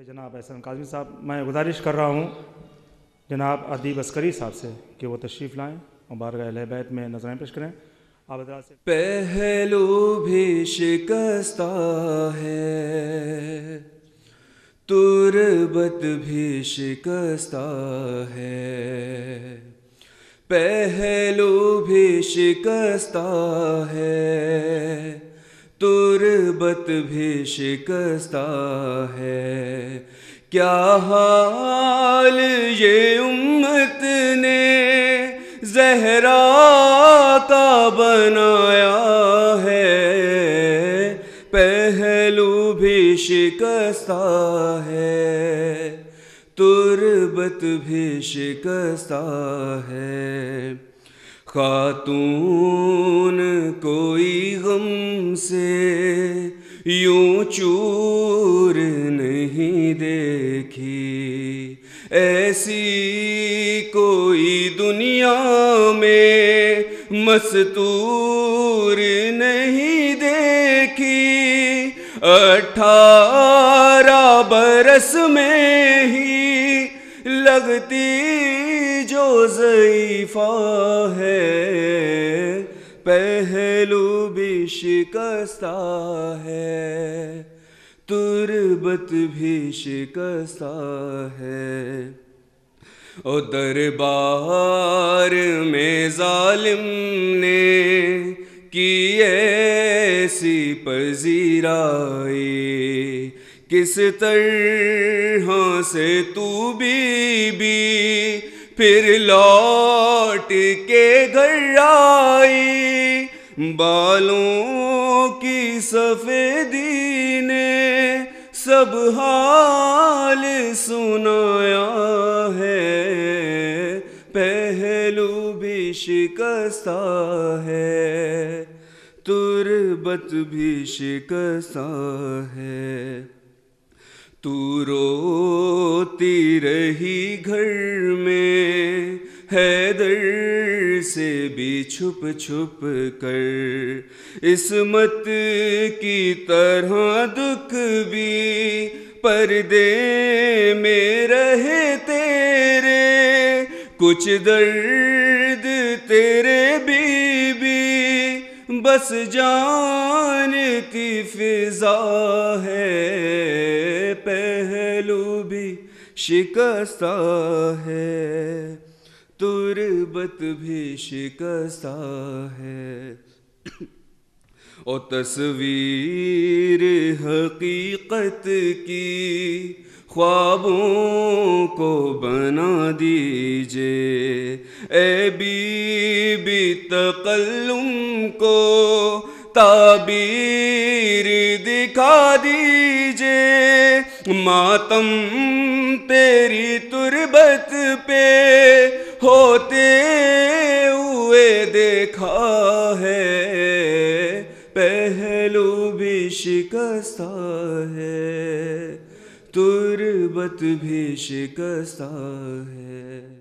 جناب احسان کاظمی صاحب، میں گزارش کر رہا ہوں جناب ادیب عسکری صاحب سے کہ وہ تشریف لائیں اور بارگاہ اہل بیت میں نذرائیں پیش کریں. آپ حضرات سے پہلو بھی شکستہ ہے، تربت بھی شکستہ ہے، پہلو بھی شکستہ ہے، تربت بھی شکستہ ہے. کیا حال یہ امت نے زہرا کا بنایا ہے، پہلو بھی شکستہ ہے، تربت بھی شکستہ ہے. خاتون کوئی غم سے یوں چور نہیں دیکھی، ایسی کوئی دنیا میں مستور نہیں دیکھی. 18 برس میں ہی لگتی جو ضعیفہ ہے، پہلو بھی شکستہ ہے، تربت بھی شکستہ ہے. او دربار میں ظالم نے کی ایسی پذیرائی، کس طرح سے تو بی بی پھر لوٹ کے گھر آئی. بالوں کی سفیدی نے سب حال سنایا ہے، پہلو بھی شکستہ ہے، تربت بھی شکستہ ہے. تو روتی رہی گھر میں حیدر سے بھی چھپ چھپ کر، عصمت کی طرح دکھ بھی پردے میں رہے تیرے، کچھ درد تیرے بی بی بس جانتی فضا ہے، پہلو بھی شکستہ ہے، تربت بھی شکستہ ہے. او تصویر حقیقت کی خوابوں کو بنا دیجئے، اے بی بی تکلم کو تعبیر دکھا دیجئے. ماتم تیری تربت پہ ہوتے ہوئے دیکھا ہے، پہلو بھی شکستہ ہے، تربت بھی شکستہ ہے.